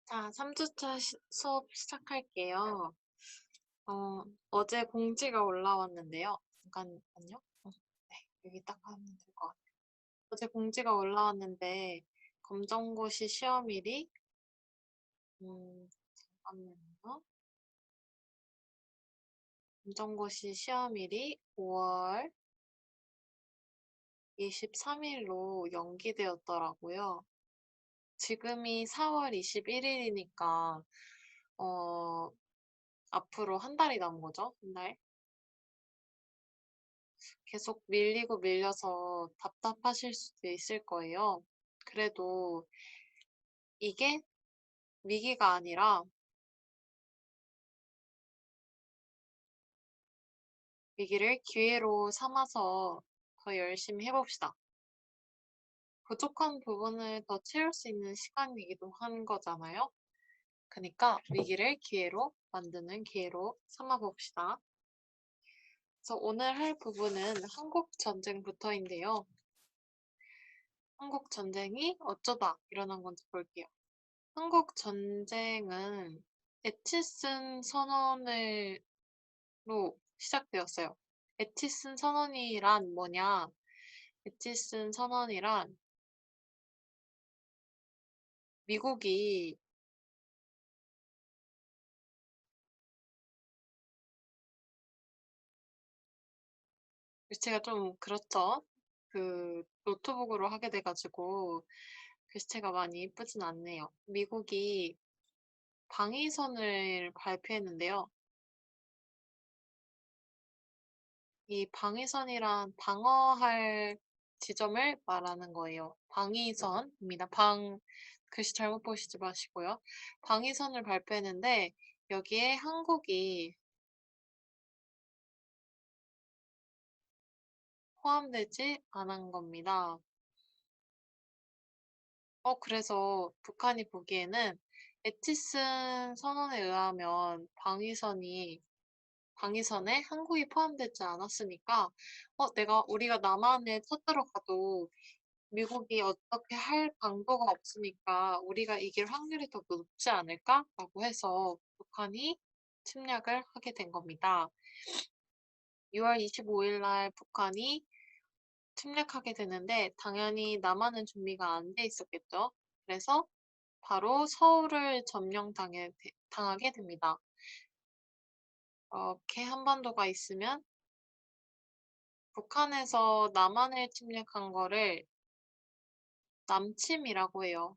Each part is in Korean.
자, 3주차 수업 시작할게요. 어제 공지가 올라왔는데요. 잠깐만요. 네, 여기 딱 하면 될 것 같아요. 어제 공지가 올라왔는데, 검정고시 시험일이, 잠깐만요. 검정고시 시험일이 5월 23일로 연기되었더라고요. 지금이 4월 21일이니까, 어, 앞으로 한 달이 남은 거죠? 한 달? 계속 밀리고 밀려서 답답하실 수도 있을 거예요. 그래도 이게 위기가 아니라 위기를 기회로 삼아서 더 열심히 해봅시다. 부족한 부분을 더 채울 수 있는 시간이기도 한 거잖아요. 그러니까 위기를 기회로 만드는 기회로 삼아봅시다. 그래서 오늘 할 부분은 한국 전쟁부터인데요. 한국 전쟁이 어쩌다 일어난 건지 볼게요. 한국 전쟁은 에치슨 선언으로 시작되었어요. 에치슨 선언이란 뭐냐? 에치슨 선언이란 미국이 글씨가 좀 그렇죠? 그 노트북으로 하게 돼가지고 글씨체가 많이 이쁘진 않네요. 미국이 방위선을 발표했는데요. 이 방위선이란 방어할 지점을 말하는 거예요. 방위선입니다. 글씨 잘못 보시지 마시고요. 방위선을 발표했는데 여기에 한국이 포함되지 않은 겁니다. 그래서 북한이 보기에는 에티슨 선언에 의하면 방위선에 한국이 포함되지 않았으니까, 우리가 남한에 쳐들어가도 미국이 어떻게 할 방도가 없으니까 우리가 이길 확률이 더 높지 않을까라고 해서 북한이 침략을 하게 된 겁니다. 6월 25일 날 북한이 침략하게 되는데 당연히 남한은 준비가 안 돼 있었겠죠. 그래서 바로 서울을 당하게 됩니다. 이렇게 한반도가 있으면 북한에서 남한을 침략한 거를 남침이라고 해요.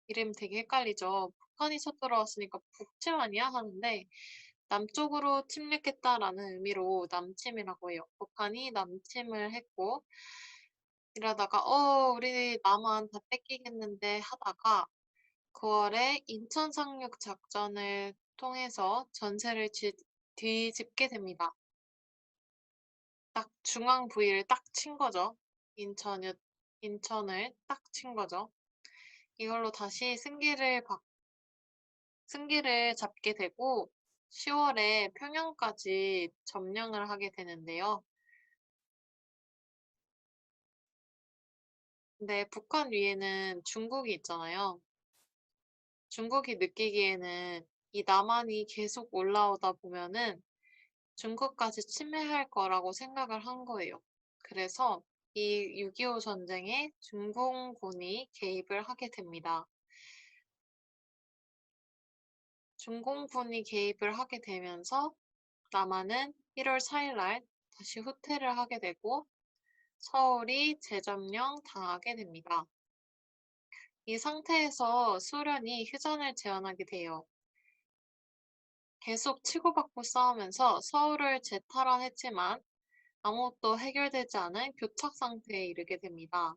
이름 되게 헷갈리죠. 북한이 쳐들어왔으니까 북침 아니야? 하는데 남쪽으로 침략했다라는 의미로 남침이라고 해요. 북한이 남침을 했고 이러다가 우리 남한 다 뺏기겠는데 하다가 9월에 인천 상륙 작전을 통해서 뒤집게 됩니다. 딱 중앙 부위를 딱 친 거죠. 인천을 딱 친 거죠. 이걸로 다시 승기를 잡게 되고 10월에 평양까지 점령을 하게 되는데요. 근데 북한 위에는 중국이 있잖아요. 중국이 느끼기에는 이 남한이 계속 올라오다 보면은 중국까지 침해할 거라고 생각을 한 거예요. 그래서 이 6.25 전쟁에 중공군이 개입을 하게 됩니다. 중공군이 개입을 하게 되면서 남한은 1월 4일 날 다시 후퇴를 하게 되고 서울이 재점령 당하게 됩니다. 이 상태에서 소련이 휴전을 제안하게 돼요. 계속 치고받고 싸우면서 서울을 재탈환했지만 아무것도 해결되지 않은 교착 상태에 이르게 됩니다.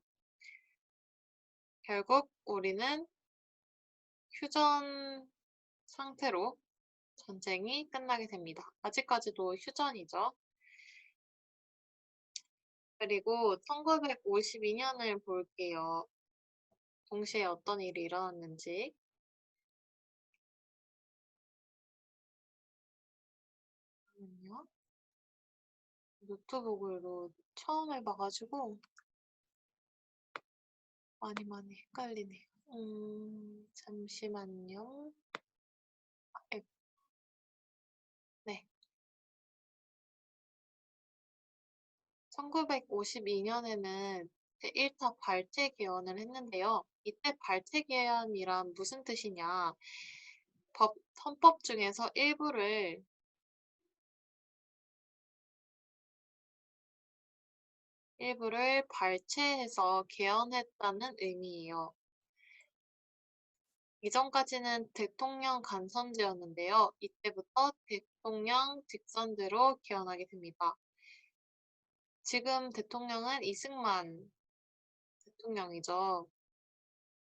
결국 우리는 휴전 상태로 전쟁이 끝나게 됩니다. 아직까지도 휴전이죠. 그리고 1952년을 볼게요. 동시에 어떤 일이 일어났는지. 잠깐만요. 노트북으로 처음 해봐가지고 많이 헷갈리네요. 잠시만요. 아이고, 네. 1952년에는 제1차 발췌 개헌을 했는데요. 이때 발췌 개헌이란 무슨 뜻이냐? 헌법 중에서 일부를 발췌해서 개헌했다는 의미예요. 이전까지는 대통령 간선제였는데요. 이때부터 대통령 직선제로 개헌하게 됩니다. 지금 대통령은 이승만 대통령이죠.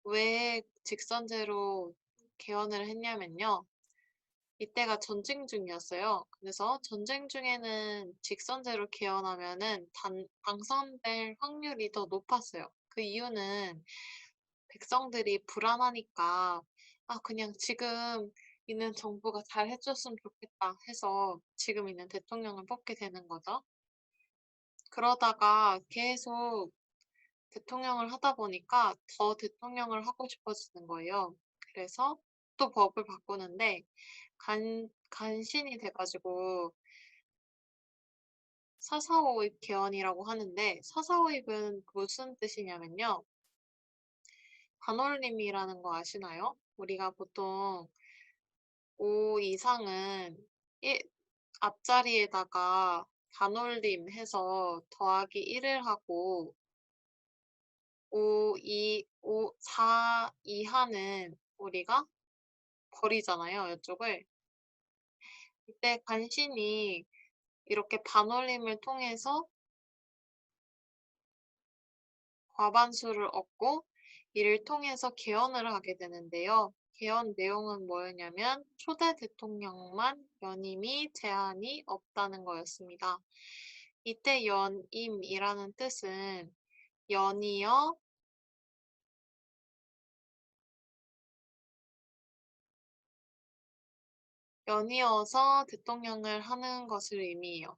왜 직선제로 개헌을 했냐면요. 이때가 전쟁 중이었어요. 그래서 전쟁 중에는 직선제로 개헌하면은 당선될 확률이 더 높았어요. 그 이유는 백성들이 불안하니까, 아, 그냥 지금 있는 정부가 잘 해줬으면 좋겠다 해서 지금 있는 대통령을 뽑게 되는 거죠. 그러다가 계속 대통령을 하다 보니까 더 대통령을 하고 싶어지는 거예요. 그래서 또 법을 바꾸는데 간신이 돼가지고 사사오입 개헌이라고 하는데 사사오입은 무슨 뜻이냐면요. 반올림이라는 거 아시나요? 우리가 보통 5 이상은 앞자리에다가 반올림 해서 더하기 1을 하고 4 이하는 우리가 버리잖아요, 이쪽을. 이때 간신히 이렇게 반올림을 통해서 과반수를 얻고 이를 통해서 개헌을 하게 되는데요. 개헌 내용은 뭐였냐면 초대 대통령만 연임이 제한이 없다는 거였습니다. 이때 연임이라는 뜻은 연이어 연이어서 대통령을 하는 것을 의미해요.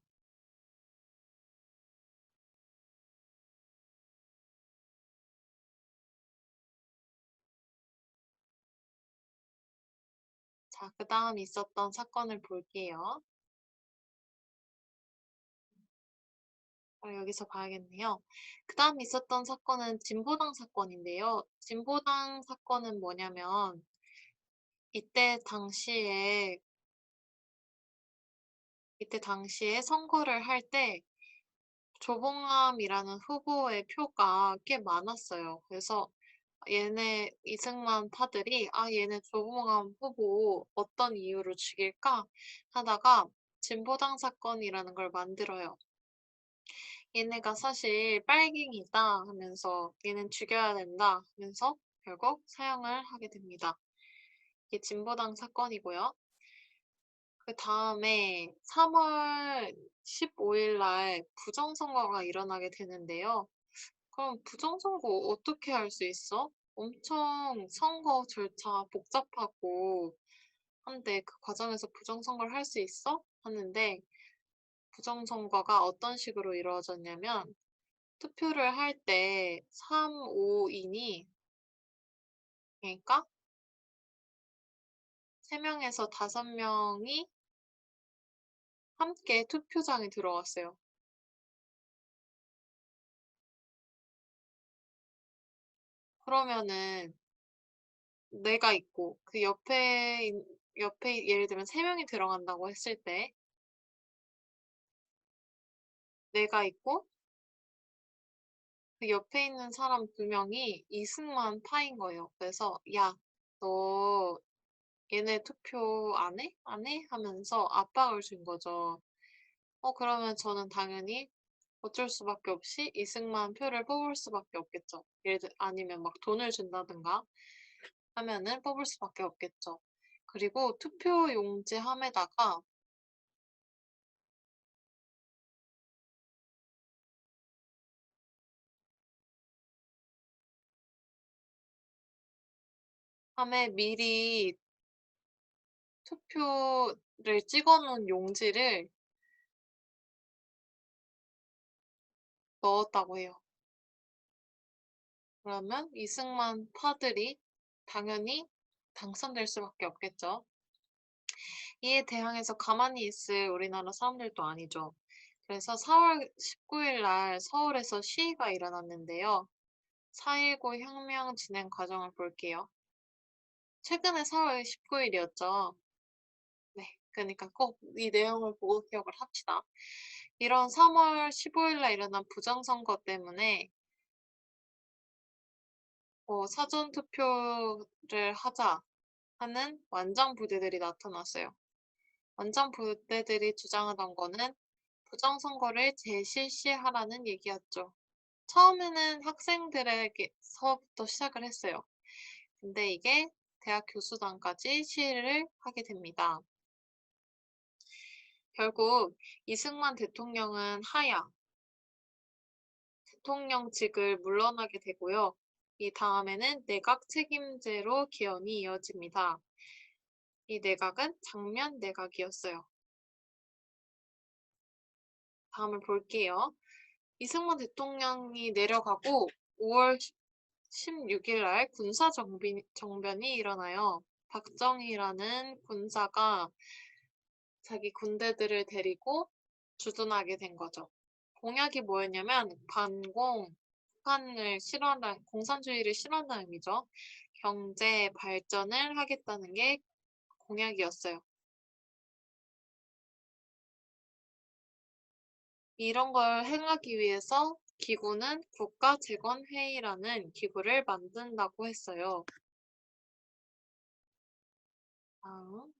자, 그 다음 있었던 사건을 볼게요. 여기서 봐야겠네요. 그 다음 있었던 사건은 진보당 사건인데요. 진보당 사건은 뭐냐면 이때 당시에 선거를 할 때 조봉암이라는 후보의 표가 꽤 많았어요. 그래서 이승만 파들이 얘네 조봉암 후보 어떤 이유로 죽일까 하다가 진보당 사건이라는 걸 만들어요. 얘네가 사실 빨갱이다 하면서 얘는 죽여야 된다 하면서 결국 사형을 하게 됩니다. 이게 진보당 사건이고요. 그 다음에 3월 15일 날 부정선거가 일어나게 되는데요. 그럼 부정선거 어떻게 할 수 있어? 엄청 선거 절차 복잡하고 한데 그 과정에서 부정선거를 할 수 있어? 하는데 부정선거가 어떤 식으로 이루어졌냐면 투표를 할 때 3, 5인이 그러니까 3명에서 5명이 함께 투표장에 들어갔어요. 그러면은 내가 있고 그 옆에 예를 들면 3명이 들어간다고 했을 때 내가 있고 그 옆에 있는 사람 2명이 이승만 파인 거예요. 그래서 야, 너 얘네 투표 안 해? 안 해? 하면서 압박을 준 거죠. 그러면 저는 당연히 어쩔 수밖에 없이 이승만 표를 뽑을 수밖에 없겠죠. 아니면 막 돈을 준다든가 하면은 뽑을 수밖에 없겠죠. 그리고 투표 용지함에다가 함에 미리 투표를 찍어놓은 용지를 넣었다고 해요. 그러면 이승만 파들이 당연히 당선될 수밖에 없겠죠. 이에 대항해서 가만히 있을 우리나라 사람들도 아니죠. 그래서 4월 19일 날 서울에서 시위가 일어났는데요. 4.19 혁명 진행 과정을 볼게요. 최근에 4월 19일이었죠. 네, 그러니까 꼭 이 내용을 보고 기억을 합시다. 이런 3월 15일 날 일어난 부정선거 때문에 사전투표를 하자 하는 완장 부대들이 나타났어요. 완장 부대들이 주장하던 거는 부정선거를 재실시하라는 얘기였죠. 처음에는 학생들에게서부터 시작을 했어요. 근데 이게 대학 교수단까지 시위를 하게 됩니다. 결국 이승만 대통령은 하야 대통령직을 물러나게 되고요. 이 다음에는 내각 책임제로 기원이 이어집니다. 이 내각은 장면 내각이었어요. 다음을 볼게요. 이승만 대통령이 내려가고 5월 16일 날 군사정변이 일어나요. 박정희라는 군사가 자기 군대들을 데리고 주둔하게 된 거죠. 공약이 뭐였냐면 북한을 싫어한다, 공산주의를 싫어한다는 의미죠. 경제 발전을 하겠다는 게 공약이었어요. 이런 걸 행하기 위해서 기구는 국가재건회의라는 기구를 만든다고 했어요. 다음,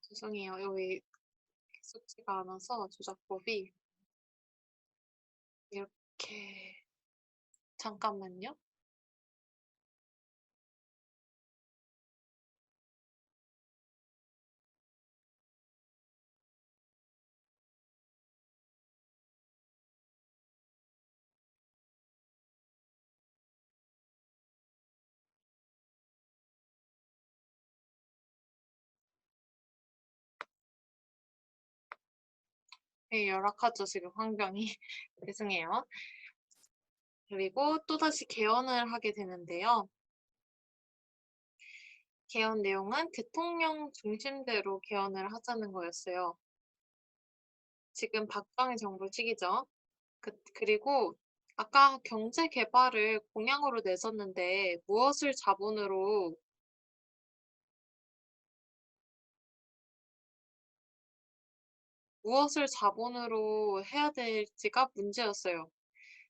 죄송해요. 여기 익숙지가 않아서 조작법이 이렇게 잠깐만요. 되게 열악하죠, 지금 환경이. 죄송해요. 그리고 또다시 개헌을 하게 되는데요. 개헌 내용은 대통령 중심대로 개헌을 하자는 거였어요. 지금 박정희 정부 시기죠. 그리고 아까 경제 개발을 공약으로 내셨는데 무엇을 자본으로 해야 될지가 문제였어요.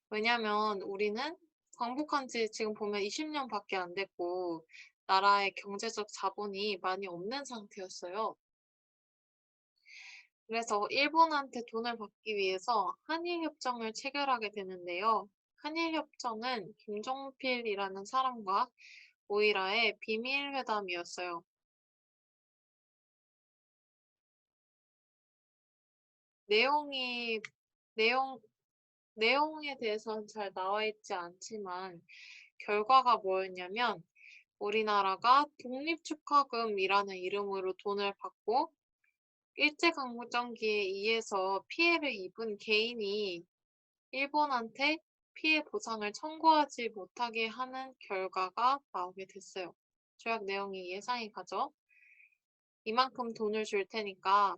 왜냐면 우리는 광복한 지 지금 보면 20년밖에 안 됐고 나라의 경제적 자본이 많이 없는 상태였어요. 그래서 일본한테 돈을 받기 위해서 한일협정을 체결하게 되는데요. 한일협정은 김종필이라는 사람과 오이라의 비밀회담이었어요. 내용이, 내용, 내용에 대해서는 잘 나와 있지 않지만 결과가 뭐였냐면 우리나라가 독립축하금이라는 이름으로 돈을 받고 일제강점기에 의해서 피해를 입은 개인이 일본한테 피해 보상을 청구하지 못하게 하는 결과가 나오게 됐어요. 조약 내용이 예상이 가죠. 이만큼 돈을 줄 테니까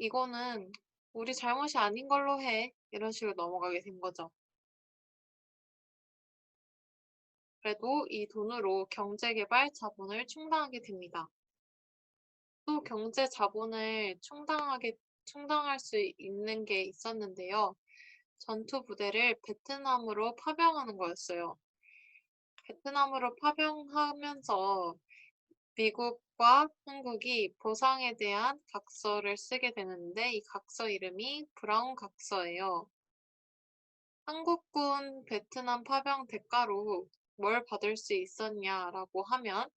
이거는 우리 잘못이 아닌 걸로 해. 이런 식으로 넘어가게 된 거죠. 그래도 이 돈으로 경제개발 자본을 충당하게 됩니다. 또 경제 자본을 충당할 수 있는 게 있었는데요. 전투 부대를 베트남으로 파병하는 거였어요. 베트남으로 파병하면서 미국과 한국이 보상에 대한 각서를 쓰게 되는데 이 각서 이름이 브라운 각서예요. 한국군 베트남 파병 대가로 뭘 받을 수 있었냐라고 하면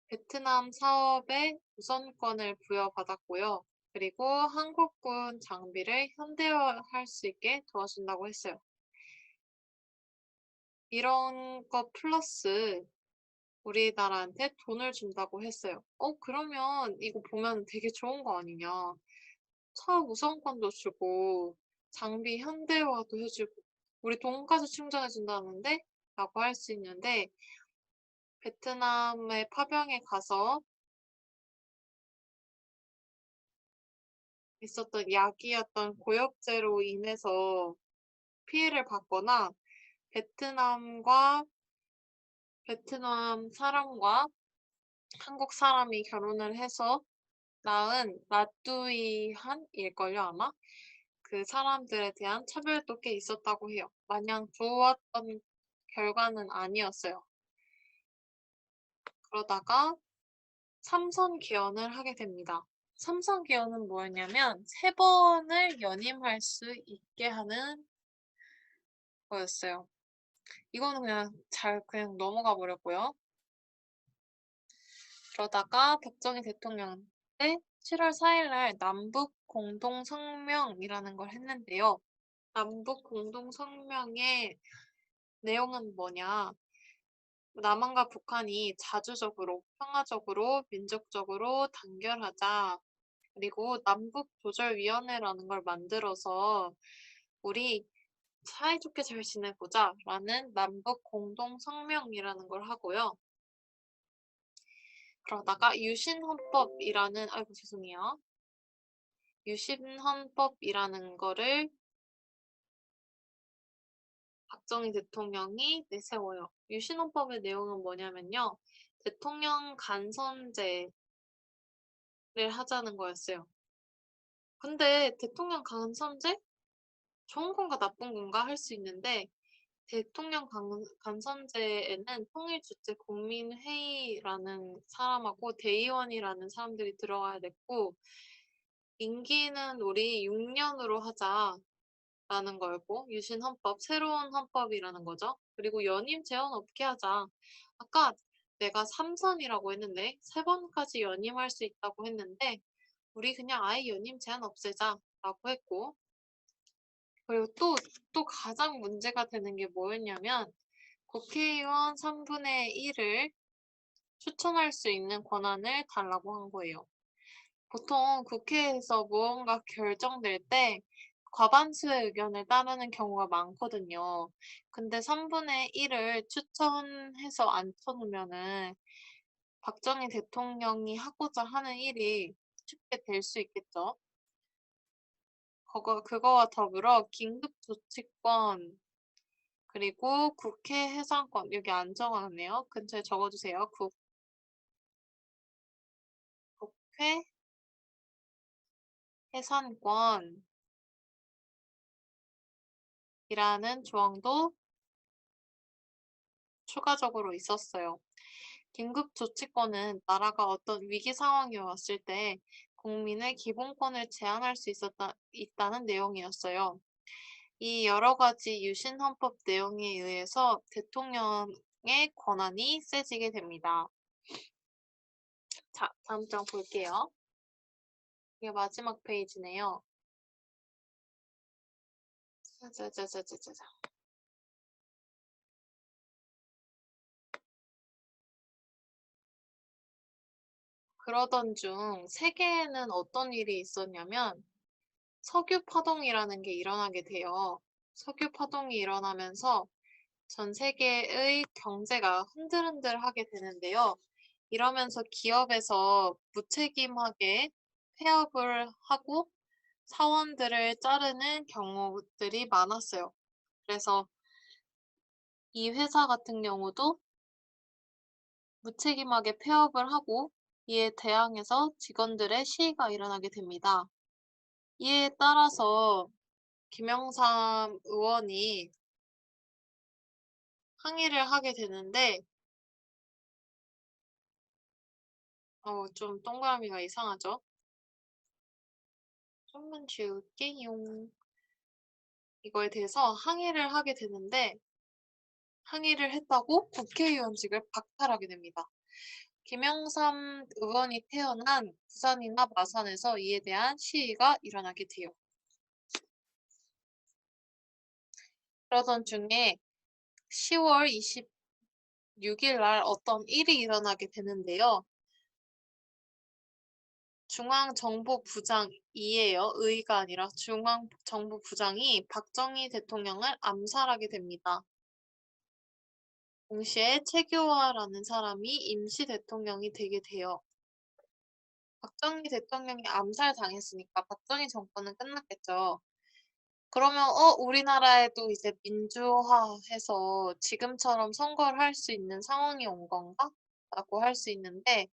베트남 사업에 우선권을 부여받았고요. 그리고 한국군 장비를 현대화할 수 있게 도와준다고 했어요. 이런 거 플러스 우리나라한테 돈을 준다고 했어요. 그러면 이거 보면 되게 좋은 거 아니냐. 차 우선권도 주고 장비 현대화도 해주고 우리 돈가스 충전해준다는데? 라고 할 수 있는데 베트남의 파병에 가서 있었던 약이었던 고엽제로 인해서 피해를 받거나 베트남 사람과 한국 사람이 결혼을 해서 낳은 라뚜이한일걸요, 아마? 그 사람들에 대한 차별도 꽤 있었다고 해요. 마냥 좋았던 결과는 아니었어요. 그러다가 삼선 개헌을 하게 됩니다. 삼선 개헌은 뭐였냐면 3번을 연임할 수 있게 하는 거였어요. 이거는 그냥 넘어가 버렸고요. 그러다가 박정희 대통령 때 7월 4일 날 남북 공동 성명이라는 걸 했는데요. 남북 공동 성명의 내용은 뭐냐? 남한과 북한이 자주적으로, 평화적으로, 민족적으로 단결하자. 그리고 남북조절위원회라는 걸 만들어서 우리 사이좋게 잘 지내보자 라는 남북 공동성명이라는 걸 하고요. 그러다가 유신헌법이라는, 아이고 죄송해요. 유신헌법이라는 거를 박정희 대통령이 내세워요. 유신헌법의 내용은 뭐냐면요. 대통령 간선제를 하자는 거였어요. 근데 대통령 간선제? 좋은 건가 나쁜 건가 할 수 있는데 대통령 간선제에는 통일주체 국민회의라는 사람하고 대의원이라는 사람들이 들어가야 됐고 임기는 우리 6년으로 하자라는 거였고 유신헌법, 새로운 헌법이라는 거죠. 그리고 연임 제한 없게 하자. 아까 내가 3선이라고 했는데 3번까지 연임할 수 있다고 했는데 우리 그냥 아예 연임 제한 없애자라고 했고 그리고 또 가장 문제가 되는 게 뭐였냐면 국회의원 3분의 1을 추천할 수 있는 권한을 달라고 한 거예요. 보통 국회에서 무언가 결정될 때 과반수의 의견을 따르는 경우가 많거든요. 근데 3분의 1을 추천해서 앉혀놓으면은 박정희 대통령이 하고자 하는 일이 쉽게 될 수 있겠죠. 그거와 더불어 긴급조치권 그리고 국회 해산권 여기 안 적어놨네요. 근처에 적어주세요. 국회 해산권이라는 조항도 추가적으로 있었어요. 긴급조치권은 나라가 어떤 위기 상황이 왔을 때 국민의 기본권을 제한할 수 있다는 내용이었어요. 이 여러 가지 유신헌법 내용에 의해서 대통령의 권한이 세지게 됩니다. 자, 다음 장 볼게요. 이게 마지막 페이지네요. 짜자자자자자. 그러던 중 세계에는 어떤 일이 있었냐면 석유 파동이라는 게 일어나게 돼요. 석유 파동이 일어나면서 전 세계의 경제가 흔들흔들하게 되는데요. 이러면서 기업에서 무책임하게 폐업을 하고 사원들을 자르는 경우들이 많았어요. 그래서 이 회사 같은 경우도 무책임하게 폐업을 하고 이에 대항해서 직원들의 시위가 일어나게 됩니다. 이에 따라서 김영삼 의원이 항의를 하게 되는데 좀 동그라미가 이상하죠? 좀만 지울게요. 이거에 대해서 항의를 하게 되는데 항의를 했다고 국회의원직을 박탈하게 됩니다. 김영삼 의원이 태어난 부산이나 마산에서 이에 대한 시위가 일어나게 돼요. 그러던 중에 10월 26일 날 어떤 일이 일어나게 되는데요. 중앙정보부장이에요. 의가 아니라 중앙정보부장이 박정희 대통령을 암살하게 됩니다. 동시에 최규화라는 사람이 임시 대통령이 되게 돼요. 박정희 대통령이 암살당했으니까 박정희 정권은 끝났겠죠. 그러면 우리나라에도 이제 민주화해서 지금처럼 선거를 할 수 있는 상황이 온 건가? 라고 할 수 있는데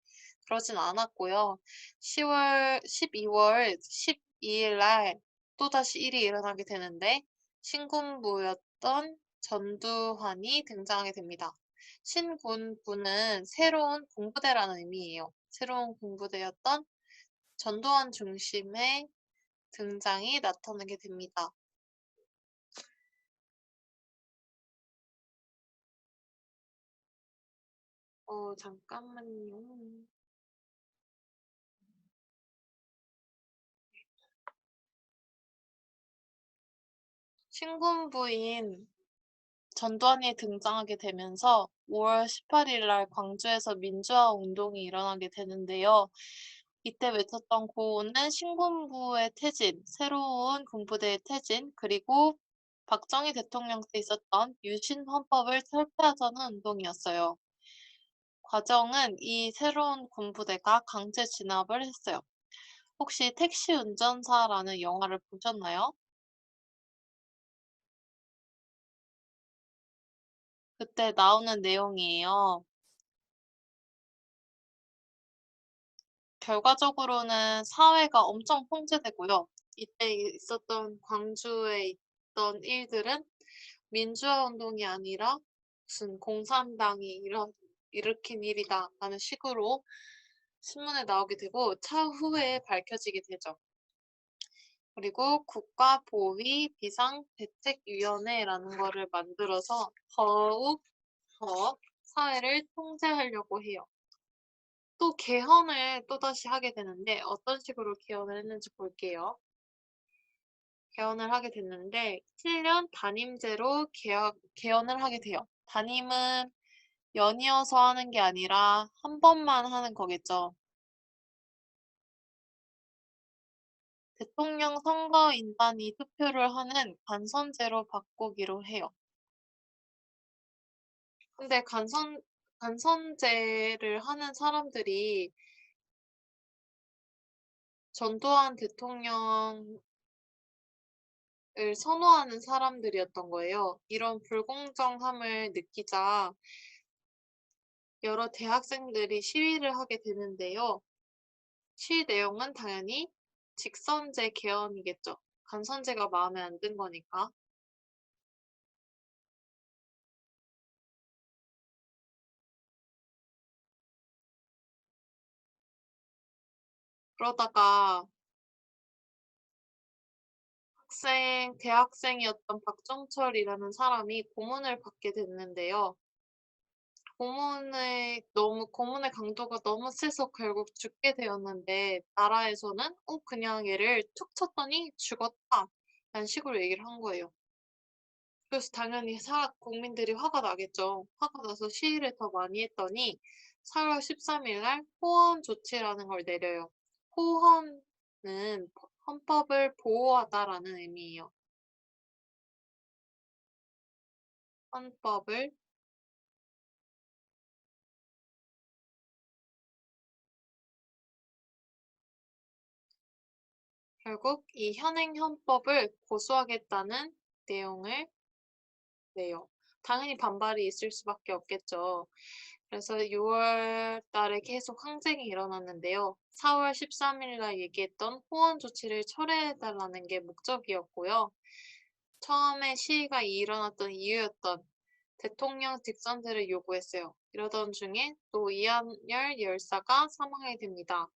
그러진 않았고요. 12월 12일 날 또다시 일이 일어나게 되는데 신군부였던 전두환이 등장하게 됩니다. 신군부는 새로운 군부대라는 의미예요. 새로운 군부대였던 전두환 중심의 등장이 나타나게 됩니다. 잠깐만요. 신군부인 전두환이 등장하게 되면서 5월 18일 날 광주에서 민주화 운동이 일어나게 되는데요. 이때 외쳤던 구호는 신군부의 퇴진, 새로운 군부대의 퇴진, 그리고 박정희 대통령 때 있었던 유신 헌법을 철폐하자는 운동이었어요. 과정은 이 새로운 군부대가 강제 진압을 했어요. 혹시 택시 운전사라는 영화를 보셨나요? 그때 나오는 내용이에요. 결과적으로는 사회가 엄청 통제되고요. 이때 있었던 광주에 있던 일들은 민주화 운동이 아니라 무슨 공산당이 일으킨 일이다라는 식으로 신문에 나오게 되고 차후에 밝혀지게 되죠. 그리고 국가보위 비상대책위원회라는 거를 만들어서 더욱 더 사회를 통제하려고 해요. 또 개헌을 또다시 하게 되는데 어떤 식으로 개헌을 했는지 볼게요. 개헌을 하게 됐는데 7년 단임제로 개헌을 하게 돼요. 단임은 연이어서 하는 게 아니라 한 번만 하는 거겠죠. 대통령 선거인단이 투표를 하는 간선제로 바꾸기로 해요. 근데 간선제를 하는 사람들이 전두환 대통령을 선호하는 사람들이었던 거예요. 이런 불공정함을 느끼자 여러 대학생들이 시위를 하게 되는데요. 시위 내용은 당연히 직선제 개헌이겠죠. 간선제가 마음에 안 든 거니까. 그러다가 대학생이었던 박정철이라는 사람이 고문을 받게 됐는데요. 고문의 강도가 너무 세서 결국 죽게 되었는데, 나라에서는, 그냥 얘를 툭 쳤더니 죽었다. 라는 식으로 얘기를 한 거예요. 그래서 당연히 국민들이 화가 나겠죠. 화가 나서 시위를 더 많이 했더니, 4월 13일 날 호헌 조치라는 걸 내려요. 호헌은 헌법을 보호하다라는 의미예요. 헌법을 결국 이 현행 헌법을 고수하겠다는 내용을 내요. 당연히 반발이 있을 수밖에 없겠죠. 그래서 6월 달에 계속 항쟁이 일어났는데요. 4월 13일 날 얘기했던 호원 조치를 철회해달라는 게 목적이었고요. 처음에 시위가 일어났던 이유였던 대통령 직선제를 요구했어요. 이러던 중에 또 이한열 열사가 사망하게 됩니다.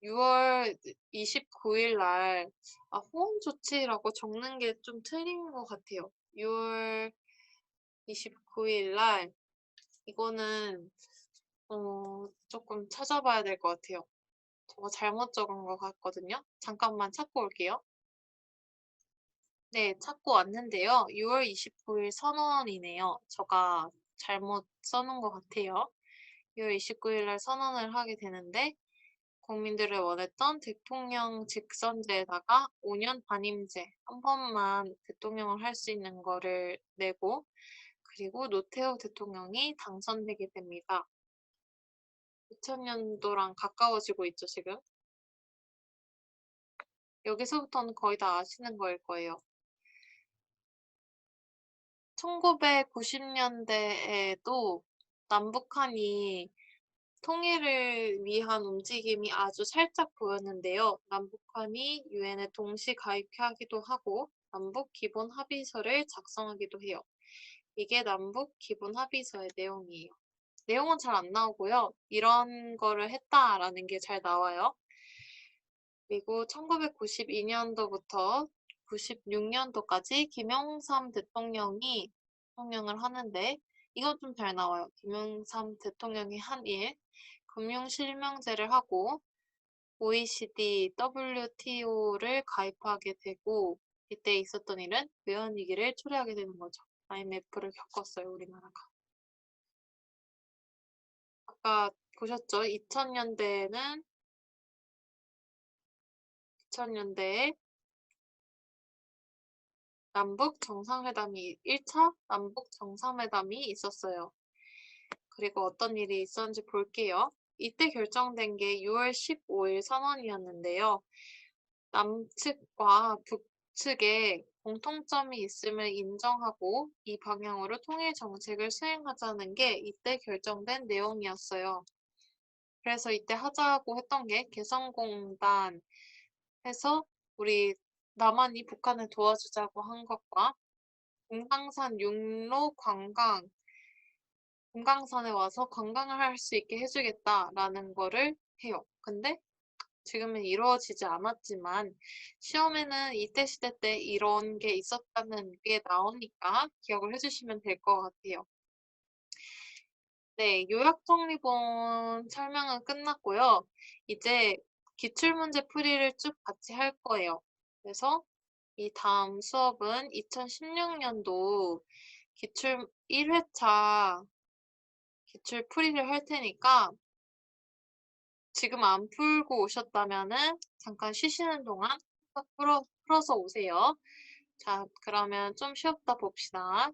6월 29일 날, 호원 조치라고 적는 게 좀 틀린 것 같아요. 6월 29일 날, 이거는, 조금 찾아봐야 될 것 같아요. 저거 잘못 적은 것 같거든요. 잠깐만 찾고 올게요. 네, 찾고 왔는데요. 6월 29일 선언이네요. 제가 잘못 써놓은 것 같아요. 6월 29일 날 선언을 하게 되는데 국민들이 원했던 대통령 직선제에다가 5년 반임제 한 번만 대통령을 할 수 있는 거를 내고 그리고 노태우 대통령이 당선되게 됩니다. 2000년도랑 가까워지고 있죠, 지금. 여기서부터는 거의 다 아시는 거일 거예요. 1990년대에도 남북한이 통일을 위한 움직임이 아주 살짝 보였는데요. 남북한이 유엔에 동시 가입하기도 하고 남북 기본 합의서를 작성하기도 해요. 이게 남북 기본 합의서의 내용이에요. 내용은 잘 안 나오고요. 이런 거를 했다라는 게 잘 나와요. 그리고 1992년도부터 96년도까지 김영삼 대통령이 대통령을 하는데 이건 좀 잘 나와요. 김영삼 대통령이 한 일, 금융실명제를 하고 OECD, WTO를 가입하게 되고 이때 있었던 일은 외환위기를 초래하게 되는 거죠. IMF를 겪었어요, 우리나라가. 아까 보셨죠? 2000년대에 남북 정상회담이 1차 남북 정상회담이 있었어요. 그리고 어떤 일이 있었는지 볼게요. 이때 결정된 게 6월 15일 선언이었는데요. 남측과 북측에 공통점이 있음을 인정하고 이 방향으로 통일 정책을 수행하자는 게 이때 결정된 내용이었어요. 그래서 이때 하자고 했던 게 개성공단 해서 우리 남한이 북한을 도와주자고 한 것과 금강산 육로 관광, 금강산에 와서 관광을 할 수 있게 해주겠다라는 거를 해요. 근데 지금은 이루어지지 않았지만 시험에는 이때 시대 때 이런 게 있었다는 게 나오니까 기억을 해주시면 될 것 같아요. 네, 요약정리본 설명은 끝났고요. 이제 기출문제 풀이를 쭉 같이 할 거예요. 그래서 이 다음 수업은 2016년도 기출 1회차 기출 풀이를 할 테니까 지금 안 풀고 오셨다면은 잠깐 쉬시는 동안 풀어서 오세요. 자, 그러면 좀 쉬었다 봅시다.